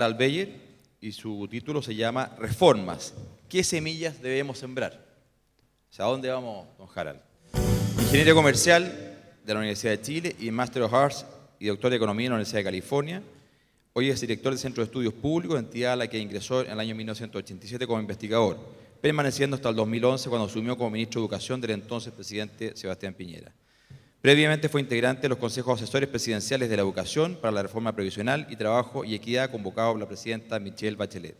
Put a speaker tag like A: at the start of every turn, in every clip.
A: Harald Beyer y su título se llama Reformas. ¿Qué semillas debemos sembrar? ¿Hacia dónde vamos, don Harald? Ingeniero comercial de la Universidad de Chile y Master of Arts y doctor de Economía en la Universidad de California. Hoy es director del Centro de Estudios Públicos, entidad a la que ingresó en el año 1987 como investigador, permaneciendo hasta el 2011 cuando asumió como ministro de Educación del entonces presidente Sebastián Piñera. Previamente fue integrante de los consejos asesores presidenciales de la educación para la reforma previsional y trabajo y equidad convocado por la presidenta Michelle Bachelet.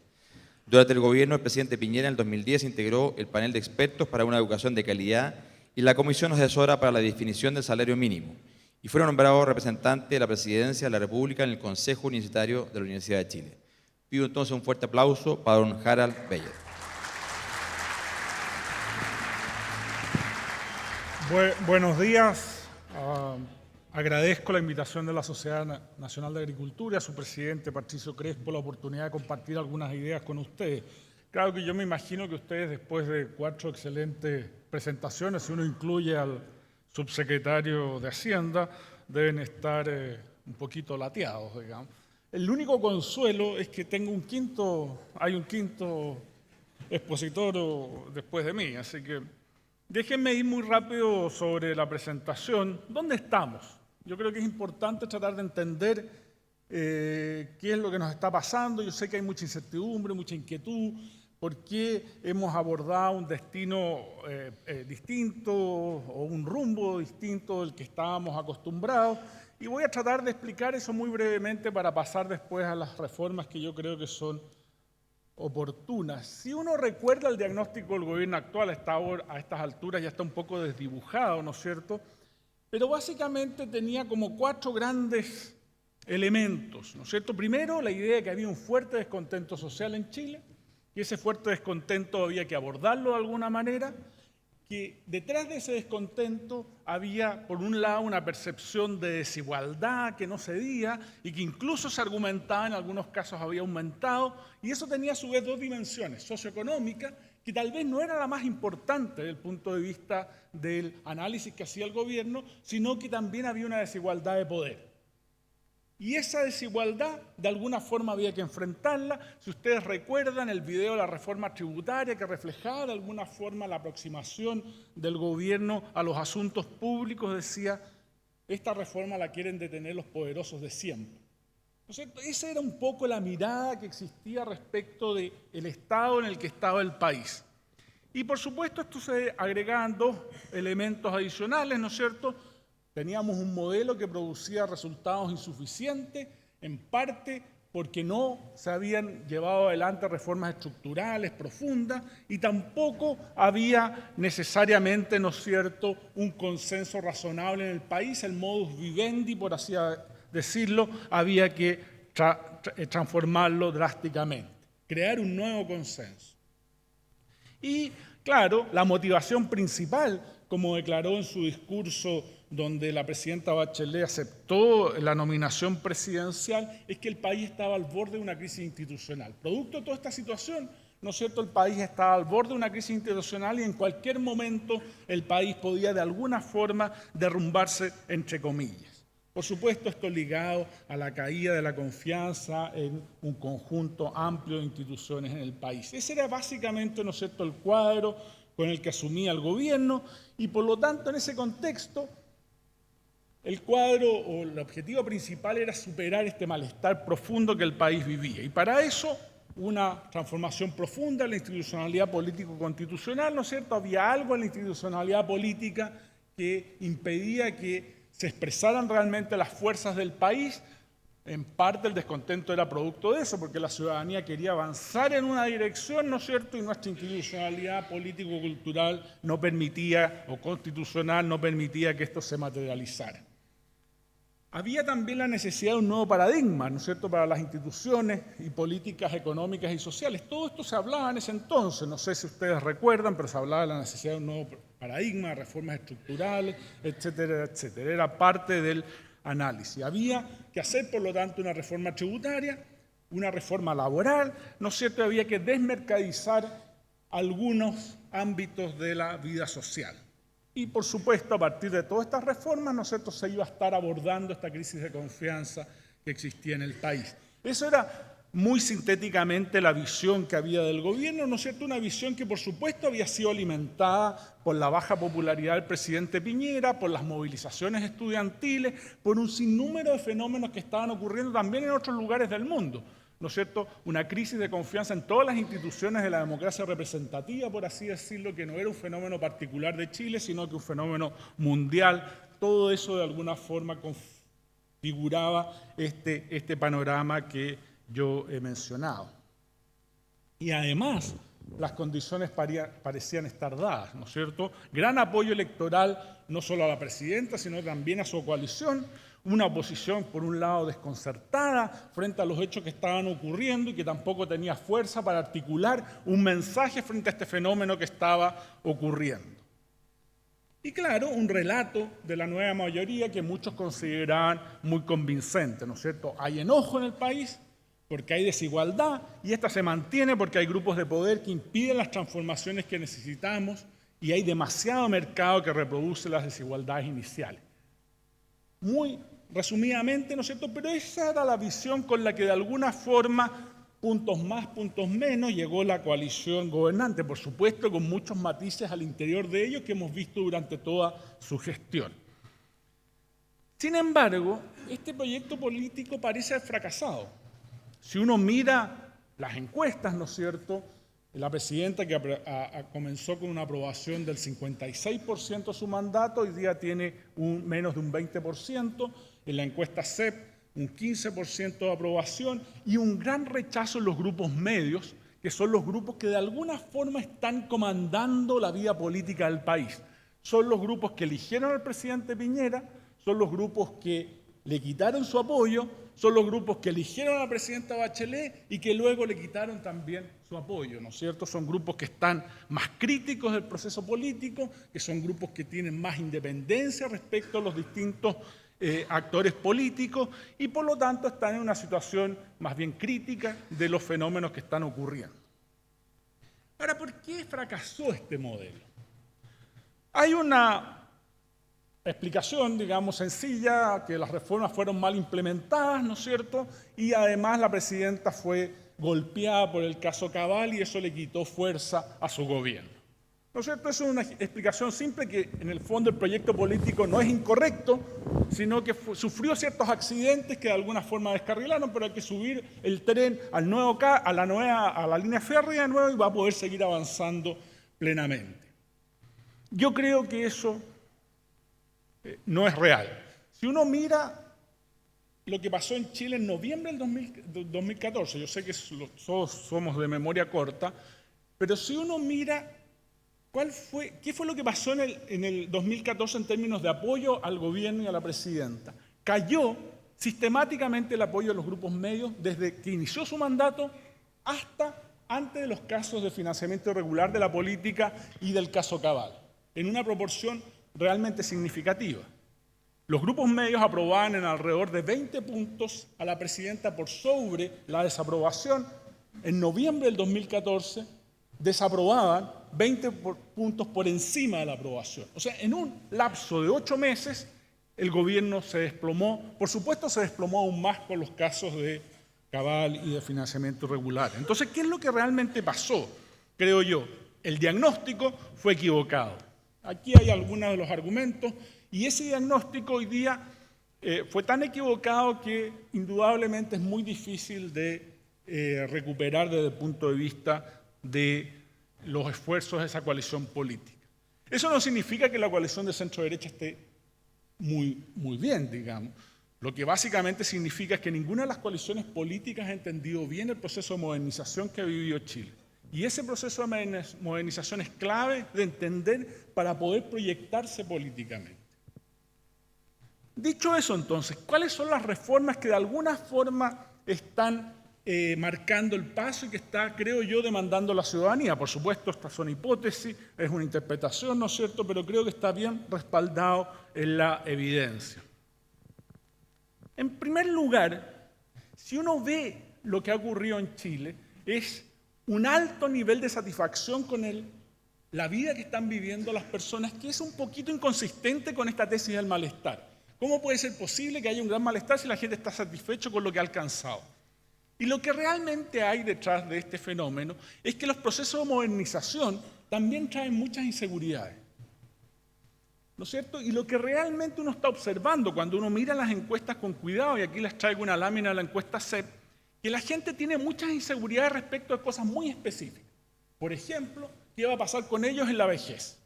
A: Durante el gobierno del presidente Piñera, en el 2010, integró el panel de expertos para una educación de calidad y la comisión asesora para la definición del salario mínimo, y fueron nombrados representante de la Presidencia de la República en el Consejo Universitario de la Universidad de Chile. Pido entonces un fuerte aplauso para don Harald Beyer.
B: Buenos días. Agradezco la invitación de la Sociedad Nacional de Agricultura, a su presidente Patricio Crespo, la oportunidad de compartir algunas ideas con ustedes. Claro que yo me imagino que ustedes, después de 4 excelentes presentaciones, si uno incluye al subsecretario de Hacienda, deben estar un poquito lateados, digamos. El único consuelo es que hay un quinto expositor después de mí, así que déjenme ir muy rápido sobre la presentación. ¿Dónde estamos? Yo creo que es importante tratar de entender qué es lo que nos está pasando. Yo sé que hay mucha incertidumbre, mucha inquietud, por qué hemos abordado un destino distinto o un rumbo distinto del que estábamos acostumbrados. Y voy a tratar de explicar eso muy brevemente para pasar después a las reformas que yo creo que son oportunas. Si uno recuerda el diagnóstico del gobierno actual, a estas alturas ya está un poco desdibujado, ¿no es cierto? Pero básicamente tenía como 4 grandes elementos, ¿no es cierto? Primero, la idea de que había un fuerte descontento social en Chile, y ese fuerte descontento había que abordarlo de alguna manera, que detrás de ese descontento había, por un lado, una percepción de desigualdad que no cedía y que incluso se argumentaba, en algunos casos había aumentado, y eso tenía a su vez 2 dimensiones, socioeconómica, que tal vez no era la más importante desde el punto de vista del análisis que hacía el gobierno, sino que también había una desigualdad de poder. Y esa desigualdad, de alguna forma, había que enfrentarla. Si ustedes recuerdan el video de la reforma tributaria que reflejaba de alguna forma la aproximación del gobierno a los asuntos públicos, decía, esta reforma la quieren detener los poderosos de siempre. ¿No es cierto? Esa era un poco la mirada que existía respecto del estado en el que estaba el país. Y por supuesto, esto se agregaban 2 elementos adicionales, ¿no es cierto? Teníamos un modelo que producía resultados insuficientes, en parte porque no se habían llevado adelante reformas estructurales profundas y tampoco había necesariamente, ¿no es cierto?, un consenso razonable en el país. El modus vivendi, por así decirlo, había que transformarlo drásticamente, crear un nuevo consenso. Y, claro, la motivación principal, como declaró en su discurso donde la presidenta Bachelet aceptó la nominación presidencial, es que el país estaba al borde de una crisis institucional. Producto de toda esta situación, ¿no es cierto?, el país estaba al borde de una crisis institucional y en cualquier momento el país podía de alguna forma derrumbarse, entre comillas. Por supuesto, esto ligado a la caída de la confianza en un conjunto amplio de instituciones en el país. Ese era básicamente, ¿no es cierto?, el cuadro con el que asumía el gobierno y, por lo tanto, en ese contexto, el cuadro o el objetivo principal era superar este malestar profundo que el país vivía. Y para eso, una transformación profunda en la institucionalidad político-constitucional, ¿no es cierto? Había algo en la institucionalidad política que impedía que se expresaran realmente las fuerzas del país. En parte el descontento era producto de eso, porque la ciudadanía quería avanzar en una dirección, ¿no es cierto?, y nuestra institucionalidad político-cultural no permitía, o constitucional no permitía que esto se materializara. Había también la necesidad de un nuevo paradigma, ¿no es cierto?, para las instituciones y políticas económicas y sociales. Todo esto se hablaba en ese entonces, no sé si ustedes recuerdan, pero se hablaba de la necesidad de un nuevo paradigma, de reformas estructurales, etcétera, etcétera. Era parte del análisis. Había que hacer, por lo tanto, una reforma tributaria, una reforma laboral, ¿no es cierto?, había que desmercadizar algunos ámbitos de la vida social. Y, por supuesto, a partir de todas estas reformas, ¿no es cierto?, se iba a estar abordando esta crisis de confianza que existía en el país. Eso era muy sintéticamente la visión que había del gobierno, ¿no es cierto? Una visión que por supuesto había sido alimentada por la baja popularidad del presidente Piñera, por las movilizaciones estudiantiles, por un sinnúmero de fenómenos que estaban ocurriendo también en otros lugares del mundo, ¿no es cierto? Una crisis de confianza en todas las instituciones de la democracia representativa, por así decirlo, que no era un fenómeno particular de Chile, sino que un fenómeno mundial. Todo eso de alguna forma configuraba este panorama que yo he mencionado. Y además, las condiciones parecían estar dadas, ¿no es cierto? Gran apoyo electoral no solo a la presidenta, sino también a su coalición, una oposición, por un lado, desconcertada frente a los hechos que estaban ocurriendo y que tampoco tenía fuerza para articular un mensaje frente a este fenómeno que estaba ocurriendo. Y claro, un relato de la nueva mayoría que muchos consideraban muy convincente, ¿no es cierto? Hay enojo en el país porque hay desigualdad y esta se mantiene porque hay grupos de poder que impiden las transformaciones que necesitamos y hay demasiado mercado que reproduce las desigualdades iniciales. Muy resumidamente, ¿no es cierto? Pero esa era la visión con la que de alguna forma, puntos más, puntos menos, llegó la coalición gobernante, por supuesto con muchos matices al interior de ellos que hemos visto durante toda su gestión. Sin embargo, este proyecto político parece haber fracasado. Si uno mira las encuestas, ¿no es cierto?, la presidenta que comenzó con una aprobación del 56% de su mandato, hoy día tiene menos de un 20%, en la encuesta CEP un 15% de aprobación y un gran rechazo en los grupos medios, que son los grupos que de alguna forma están comandando la vida política del país. Son los grupos que eligieron al presidente Piñera, son los grupos que le quitaron su apoyo, son los grupos que eligieron a la presidenta Bachelet y que luego le quitaron también su apoyo, ¿no es cierto? Son grupos que están más críticos del proceso político, que son grupos que tienen más independencia respecto a los distintos actores políticos y por lo tanto están en una situación más bien crítica de los fenómenos que están ocurriendo. Ahora, ¿por qué fracasó este modelo? Hay una explicación, digamos, sencilla, que las reformas fueron mal implementadas, ¿no es cierto? Y además la presidenta fue golpeada por el caso Cabal y eso le quitó fuerza a su gobierno. ¿No es cierto? Eso es una explicación simple que en el fondo el proyecto político no es incorrecto, sino que sufrió ciertos accidentes que de alguna forma descarrilaron, pero hay que subir el tren a la línea férrea de nuevo y va a poder seguir avanzando plenamente. Yo creo que eso no es real. Si uno mira lo que pasó en Chile en noviembre del 2014, yo sé que todos somos de memoria corta, pero si uno mira qué fue lo que pasó en el 2014 en términos de apoyo al gobierno y a la presidenta, cayó sistemáticamente el apoyo de los grupos medios desde que inició su mandato hasta antes de los casos de financiamiento irregular de la política y del caso Cabal, en una proporción realmente significativa. Los grupos medios aprobaban en alrededor de 20 puntos a la presidenta por sobre la desaprobación. En noviembre del 2014 desaprobaban 20 puntos por encima de la aprobación. O sea, en un lapso de 8 meses el gobierno se desplomó. Por supuesto, se desplomó aún más con los casos de Cabal y de financiamiento irregular. Entonces, ¿qué es lo que realmente pasó? Creo yo, el diagnóstico fue equivocado. Aquí hay algunos de los argumentos y ese diagnóstico hoy día fue tan equivocado que indudablemente es muy difícil de recuperar desde el punto de vista de los esfuerzos de esa coalición política. Eso no significa que la coalición de centro-derecha esté muy bien, digamos. Lo que básicamente significa es que ninguna de las coaliciones políticas ha entendido bien el proceso de modernización que ha vivido Chile. Y ese proceso de modernización es clave de entender para poder proyectarse políticamente. Dicho eso, entonces, ¿cuáles son las reformas que de alguna forma están marcando el paso y que está, creo yo, demandando la ciudadanía? Por supuesto, estas son hipótesis, es una interpretación, ¿no es cierto?, pero creo que está bien respaldado en la evidencia. En primer lugar, si uno ve lo que ha ocurrido en Chile, es un alto nivel de satisfacción con la vida que están viviendo las personas, que es un poquito inconsistente con esta tesis del malestar. ¿Cómo puede ser posible que haya un gran malestar si la gente está satisfecha con lo que ha alcanzado? Y lo que realmente hay detrás de este fenómeno es que los procesos de modernización también traen muchas inseguridades, ¿no es cierto? Y lo que realmente uno está observando cuando uno mira las encuestas con cuidado, y aquí les traigo una lámina de la encuesta CEP, que la gente tiene muchas inseguridades respecto a cosas muy específicas. Por ejemplo, ¿qué va a pasar con ellos en la vejez?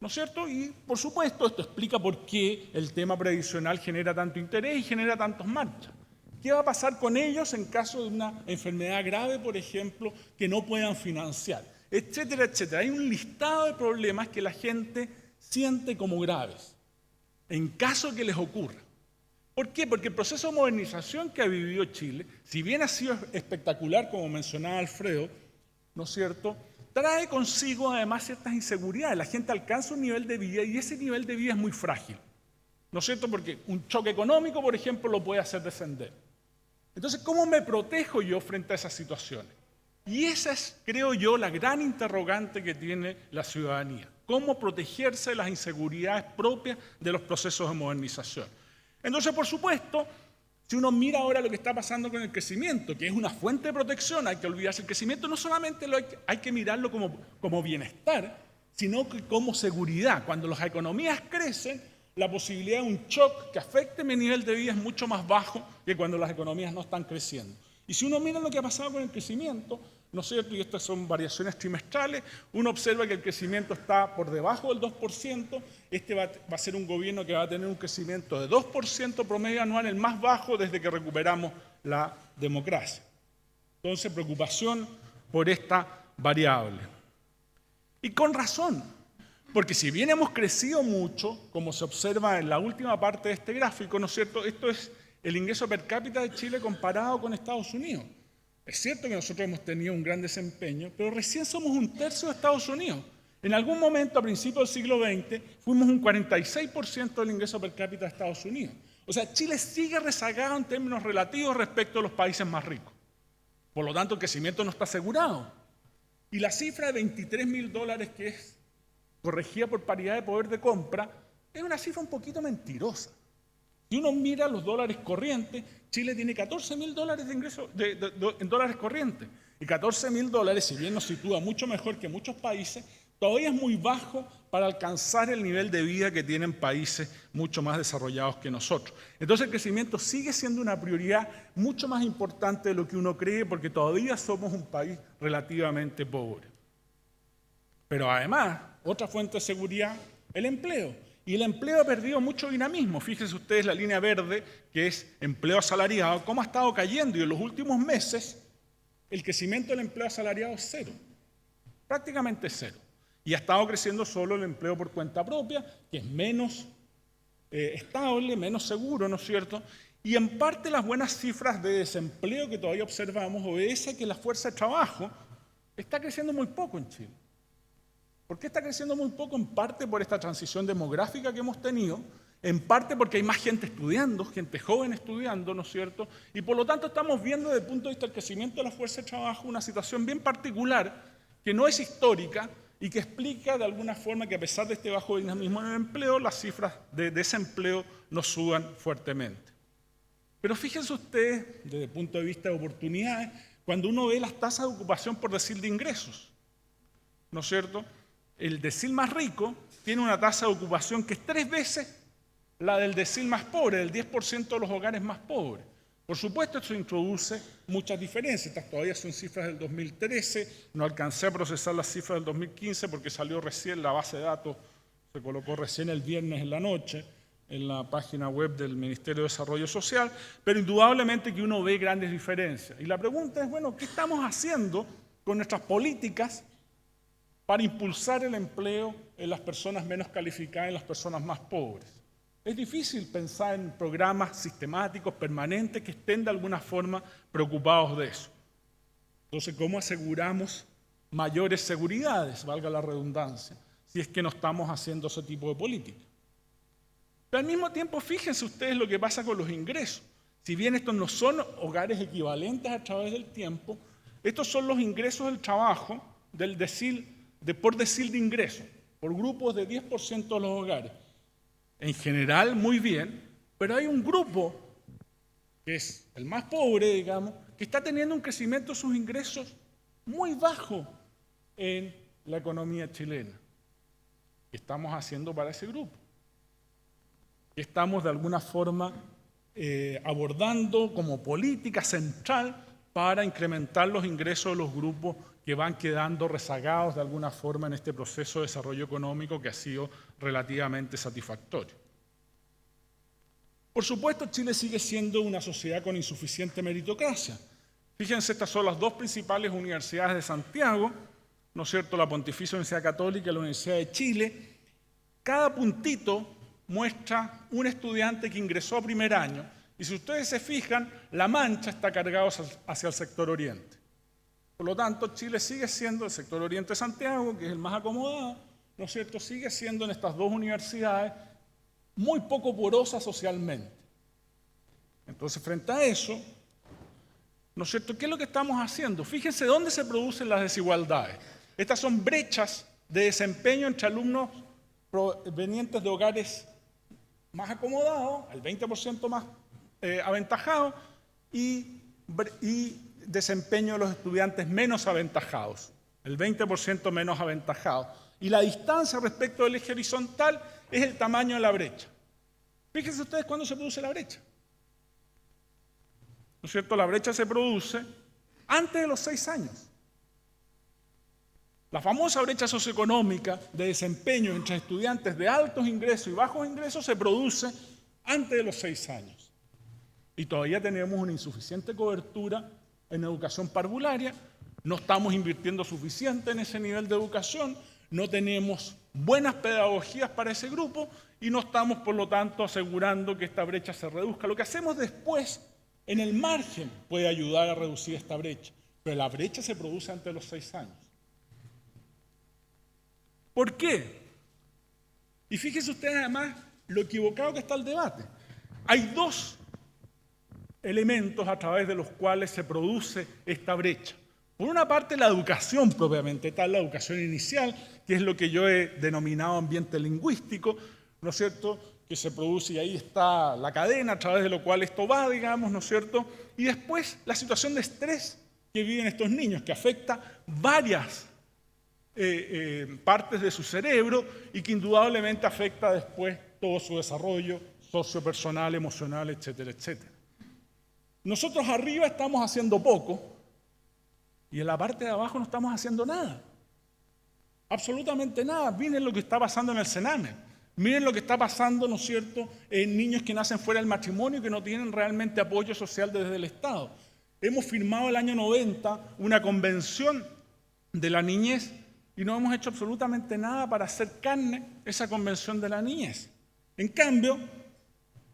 B: ¿No es cierto? Y, por supuesto, esto explica por qué el tema previsional genera tanto interés y genera tantas marchas. ¿Qué va a pasar con ellos en caso de una enfermedad grave, por ejemplo, que no puedan financiar? Etcétera, etcétera. Hay un listado de problemas que la gente siente como graves, en caso que les ocurra. ¿Por qué? Porque el proceso de modernización que ha vivido Chile, si bien ha sido espectacular, como mencionaba Alfredo, ¿no es cierto?, trae consigo además ciertas inseguridades. La gente alcanza un nivel de vida y ese nivel de vida es muy frágil, ¿no es cierto? Porque un choque económico, por ejemplo, lo puede hacer descender. Entonces, ¿cómo me protejo yo frente a esas situaciones? Y esa es, creo yo, la gran interrogante que tiene la ciudadanía. ¿Cómo protegerse de las inseguridades propias de los procesos de modernización? Entonces, por supuesto, si uno mira ahora lo que está pasando con el crecimiento, que es una fuente de protección, hay que olvidarse, el crecimiento no solamente hay que mirarlo como bienestar, sino que como seguridad. Cuando las economías crecen, la posibilidad de un shock que afecte mi nivel de vida es mucho más bajo que cuando las economías no están creciendo. Y si uno mira lo que ha pasado con el crecimiento, ¿no es cierto?, y estas son variaciones trimestrales, uno observa que el crecimiento está por debajo del 2%, este va a ser un gobierno que va a tener un crecimiento de 2% promedio anual, el más bajo desde que recuperamos la democracia. Entonces, preocupación por esta variable. Y con razón, porque si bien hemos crecido mucho, como se observa en la última parte de este gráfico, ¿no es cierto?, esto es el ingreso per cápita de Chile comparado con Estados Unidos. Es cierto que nosotros hemos tenido un gran desempeño, pero recién somos un tercio de Estados Unidos. En algún momento, a principios del siglo XX, fuimos un 46% del ingreso per cápita de Estados Unidos. O sea, Chile sigue rezagado en términos relativos respecto a los países más ricos. Por lo tanto, el crecimiento no está asegurado. Y la cifra de $23.000, que es corregida por paridad de poder de compra, es una cifra un poquito mentirosa. Si uno mira los dólares corrientes, Chile tiene $14.000 de ingreso en dólares corrientes. Y $14.000, si bien nos sitúa mucho mejor que muchos países, todavía es muy bajo para alcanzar el nivel de vida que tienen países mucho más desarrollados que nosotros. Entonces el crecimiento sigue siendo una prioridad mucho más importante de lo que uno cree, porque todavía somos un país relativamente pobre. Pero además, otra fuente de seguridad, el empleo. Y el empleo ha perdido mucho dinamismo. Fíjense ustedes la línea verde, que es empleo asalariado, cómo ha estado cayendo. Y en los últimos meses, el crecimiento del empleo asalariado es cero, prácticamente cero. Y ha estado creciendo solo el empleo por cuenta propia, que es menos estable, menos seguro, ¿no es cierto? Y en parte las buenas cifras de desempleo que todavía observamos obedecen a que la fuerza de trabajo está creciendo muy poco en Chile. ¿Por qué está creciendo muy poco? En parte por esta transición demográfica que hemos tenido, en parte porque hay más gente estudiando, gente joven estudiando, ¿no es cierto? Y por lo tanto estamos viendo desde el punto de vista del crecimiento de la fuerza de trabajo una situación bien particular que no es histórica y que explica de alguna forma que a pesar de este bajo dinamismo en el empleo, las cifras de desempleo no suban fuertemente. Pero fíjense ustedes, desde el punto de vista de oportunidades, cuando uno ve las tasas de ocupación por decil de ingresos, ¿no es cierto? El decil más rico tiene una tasa de ocupación que es 3 veces la del decil más pobre, del 10% de los hogares más pobres. Por supuesto, esto introduce muchas diferencias. Estas todavía son cifras del 2013. No alcancé a procesar las cifras del 2015 porque salió recién la base de datos, se colocó recién el viernes en la noche en la página web del Ministerio de Desarrollo Social, pero indudablemente que uno ve grandes diferencias. Y la pregunta es, bueno, ¿qué estamos haciendo con nuestras políticas para impulsar el empleo en las personas menos calificadas y en las personas más pobres? Es difícil pensar en programas sistemáticos, permanentes, que estén de alguna forma preocupados de eso. Entonces, ¿cómo aseguramos mayores seguridades, valga la redundancia, si es que no estamos haciendo ese tipo de política? Pero al mismo tiempo, fíjense ustedes lo que pasa con los ingresos. Si bien estos no son hogares equivalentes a través del tiempo, estos son los ingresos del trabajo por decil de ingresos, por grupos de 10% de los hogares. En general, muy bien, pero hay un grupo, que es el más pobre, digamos, que está teniendo un crecimiento de sus ingresos muy bajo en la economía chilena. ¿Qué estamos haciendo para ese grupo? ¿Qué estamos de alguna forma abordando como política central para incrementar los ingresos de los grupos que van quedando rezagados de alguna forma en este proceso de desarrollo económico que ha sido relativamente satisfactorio? Por supuesto, Chile sigue siendo una sociedad con insuficiente meritocracia. Fíjense, estas son las dos principales universidades de Santiago, ¿no es cierto?, la Pontificia Universidad Católica y la Universidad de Chile. Cada puntito muestra un estudiante que ingresó a primer año, y si ustedes se fijan, la mancha está cargada hacia el sector oriente. Por lo tanto, Chile sigue siendo el sector oriente de Santiago, que es el más acomodado, ¿no es cierto?, sigue siendo en estas dos universidades muy poco porosa socialmente. Entonces, frente a eso, ¿no es cierto?, ¿qué es lo que estamos haciendo? Fíjense dónde se producen las desigualdades. Estas son brechas de desempeño entre alumnos provenientes de hogares más acomodados, el 20% más aventajado, y desempeño de los estudiantes menos aventajados, el 20% menos aventajado. Y la distancia respecto del eje horizontal es el tamaño de la brecha. Fíjense ustedes cuándo se produce la brecha. ¿No es cierto? La brecha se produce antes de los 6 años. La famosa brecha socioeconómica de desempeño entre estudiantes de altos ingresos y bajos ingresos se produce antes de los 6 años. Y todavía tenemos una insuficiente cobertura en educación parvularia, no estamos invirtiendo suficiente en ese nivel de educación, no tenemos buenas pedagogías para ese grupo y no estamos, por lo tanto, asegurando que esta brecha se reduzca. Lo que hacemos después, en el margen, puede ayudar a reducir esta brecha, pero la brecha se produce antes de los 6 años. ¿Por qué? Y fíjense ustedes además lo equivocado que está el debate. Hay dos elementos a través de los cuales se produce esta brecha. Por una parte, la educación propiamente tal, la educación inicial, que es lo que yo he denominado ambiente lingüístico, ¿no es cierto?, que se produce y ahí está la cadena a través de lo cual esto va, digamos, ¿no es cierto? Y después la situación de estrés que viven estos niños, que afecta varias partes de su cerebro y que indudablemente afecta después todo su desarrollo sociopersonal, emocional, etcétera, etcétera. Nosotros arriba estamos haciendo poco y en la parte de abajo no estamos haciendo nada. Absolutamente nada. Miren lo que está pasando en el Sename. Miren lo que está pasando, ¿no es cierto?, en niños que nacen fuera del matrimonio y que no tienen realmente apoyo social desde el Estado. Hemos firmado el año 90 una convención de la niñez y no hemos hecho absolutamente nada para hacer carne esa convención de la niñez. En cambio,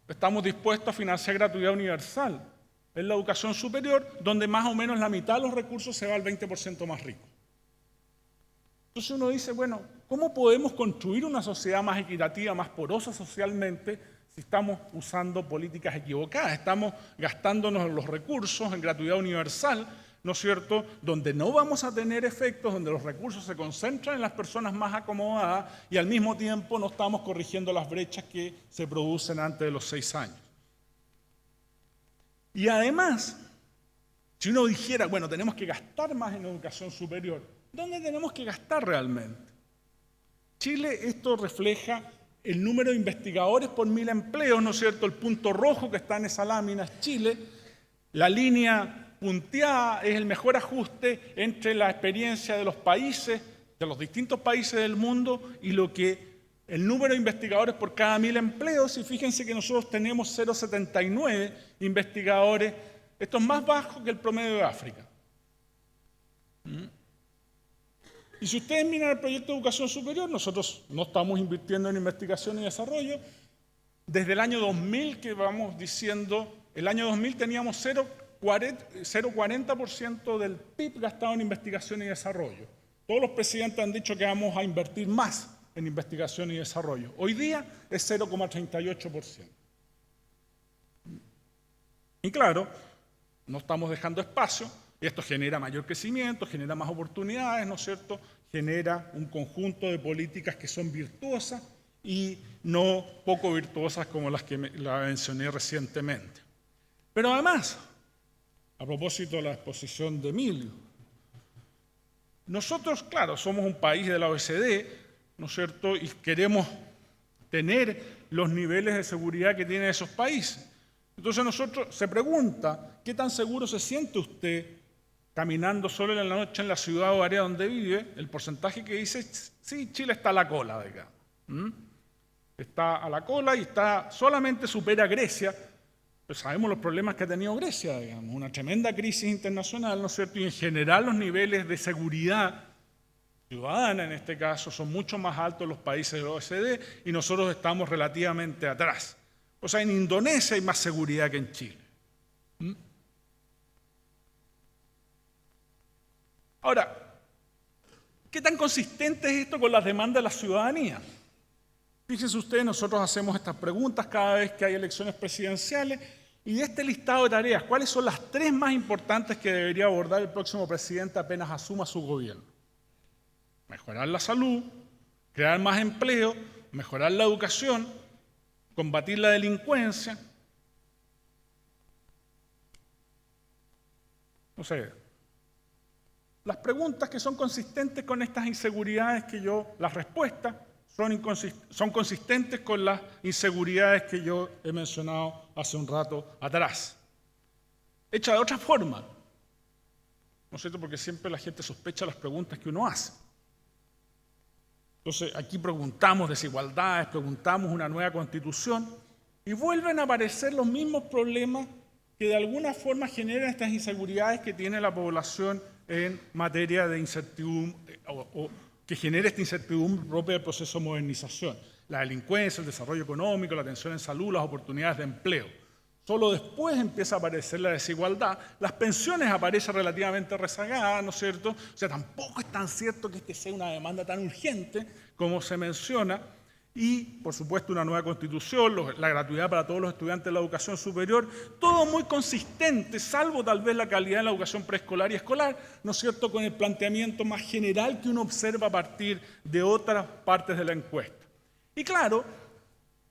B: estamos dispuestos a financiar gratuidad universal en la educación superior, donde más o menos la mitad de los recursos se va al 20% más rico. Entonces uno dice, bueno, ¿cómo podemos construir una sociedad más equitativa, más porosa socialmente, si estamos usando políticas equivocadas? Estamos gastándonos los recursos en gratuidad universal, ¿no es cierto?, donde no vamos a tener efectos, donde los recursos se concentran en las personas más acomodadas y al mismo tiempo no estamos corrigiendo las brechas que se producen antes de los 6 años. Y además, si uno dijera, bueno, tenemos que gastar más en educación superior, ¿dónde tenemos que gastar realmente? Chile, esto refleja el número de investigadores por 1000 empleos, ¿no es cierto? El punto rojo que está en esa lámina es Chile. La línea punteada es el mejor ajuste entre la experiencia de los países, de los distintos países del mundo y el número de investigadores por cada 1000 empleos. Y fíjense que nosotros tenemos 0,79 investigadores. Esto es más bajo que el promedio de África. Y si ustedes miran el proyecto de educación superior, nosotros no estamos invirtiendo en investigación y desarrollo. Desde el año 2000, que vamos diciendo, el año 2000 teníamos 0,40% del PIB gastado en investigación y desarrollo. Todos los presidentes han dicho que vamos a invertir más en investigación y desarrollo. Hoy día es 0,38%. Y claro, no estamos dejando espacio. Y esto genera mayor crecimiento, genera más oportunidades, ¿no es cierto? Genera un conjunto de políticas que son virtuosas y no poco virtuosas como las que la mencioné recientemente. Pero además, a propósito de la exposición de Emilio. Nosotros, claro, somos un país de la OECD, ¿no es cierto?, y queremos tener los niveles de seguridad que tienen esos países. Entonces nosotros se pregunta, ¿qué tan seguro se siente usted caminando solo en la noche en la ciudad o área donde vive? El porcentaje que dice, sí, Chile está a la cola, digamos. Está a la cola y solamente supera a Grecia. Pues sabemos los problemas que ha tenido Grecia, digamos, una tremenda crisis internacional, ¿no es cierto? Y en general los niveles de seguridad ciudadana, en este caso, son mucho más altos en los países de la OECD y nosotros estamos relativamente atrás. O sea, en Indonesia hay más seguridad que en Chile. Ahora, ¿qué tan consistente es esto con las demandas de la ciudadanía? Fíjense ustedes, nosotros hacemos estas preguntas cada vez que hay elecciones presidenciales y de este listado de tareas, ¿cuáles son las 3 más importantes que debería abordar el próximo presidente apenas asuma su gobierno? Mejorar la salud, crear más empleo, mejorar la educación, combatir la delincuencia. No sé, las preguntas que son consistentes con estas inseguridades las respuestas son consistentes con las inseguridades que yo he mencionado hace un rato atrás. Hecha de otra forma, ¿no es cierto? Porque siempre la gente sospecha las preguntas que uno hace. Entonces, aquí preguntamos desigualdades, preguntamos una nueva constitución y vuelven a aparecer los mismos problemas que de alguna forma generan estas inseguridades que tiene la población en materia de incertidumbre o que genera esta incertidumbre propia del proceso de modernización. La delincuencia, el desarrollo económico, la atención en salud, las oportunidades de empleo. Solo después empieza a aparecer la desigualdad. Las pensiones aparecen relativamente rezagadas, ¿no es cierto? O sea, tampoco es tan cierto que este sea una demanda tan urgente como se menciona. Y, por supuesto, una nueva constitución, la gratuidad para todos los estudiantes de la educación superior, todo muy consistente, salvo tal vez la calidad de la educación preescolar y escolar, ¿no es cierto?, con el planteamiento más general que uno observa a partir de otras partes de la encuesta. Y claro,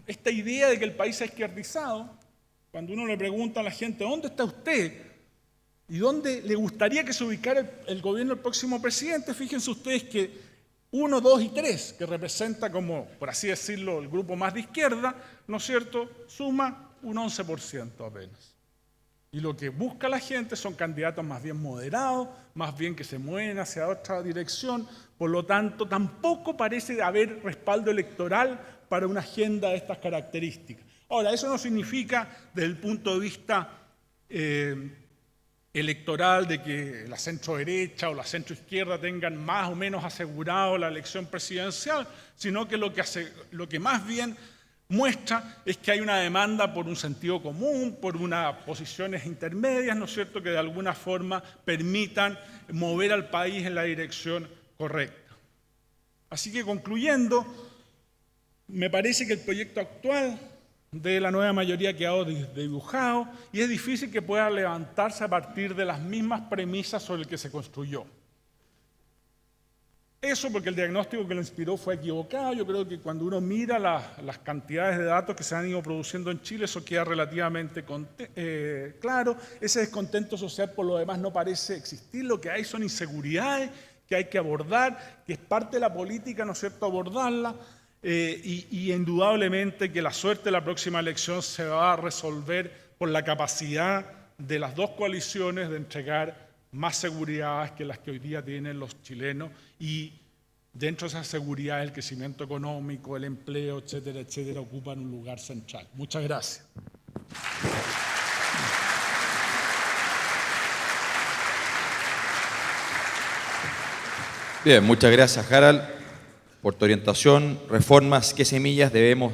B: esta idea de que el país es izquierdizado, cuando uno le pregunta a la gente, ¿dónde está usted? ¿Y dónde le gustaría que se ubicara el gobierno del próximo presidente? Fíjense ustedes que 1, 2 y 3, que representa como, por así decirlo, el grupo más de izquierda, ¿no es cierto?, suma un 11% apenas. Y lo que busca la gente son candidatos más bien moderados, más bien que se mueven hacia otra dirección, por lo tanto, tampoco parece haber respaldo electoral para una agenda de estas características. Ahora, eso no significa, desde el punto de vista electoral, de que la centro-derecha o la centro-izquierda tengan más o menos asegurado la elección presidencial, sino que lo que más bien muestra es que hay una demanda por un sentido común, por unas posiciones intermedias, ¿no es cierto?, que de alguna forma permitan mover al país en la dirección correcta. Así que, concluyendo, me parece que el proyecto actual de la nueva mayoría ha quedado dibujado y es difícil que pueda levantarse a partir de las mismas premisas sobre las que se construyó. Eso porque el diagnóstico que lo inspiró fue equivocado. Yo creo que cuando uno mira las cantidades de datos que se han ido produciendo en Chile, eso queda relativamente claro. Ese descontento social por lo demás no parece existir. Lo que hay son inseguridades que hay que abordar, que es parte de la política, ¿no es cierto?, abordarla. Y indudablemente que la suerte de la próxima elección se va a resolver por la capacidad de las dos coaliciones de entregar más seguridades que las que hoy día tienen los chilenos y dentro de esa seguridad el crecimiento económico, el empleo, etcétera, etcétera, ocupan un lugar central. Muchas gracias.
A: Bien, muchas gracias, Harald, por tu orientación. Reformas, ¿qué semillas debemos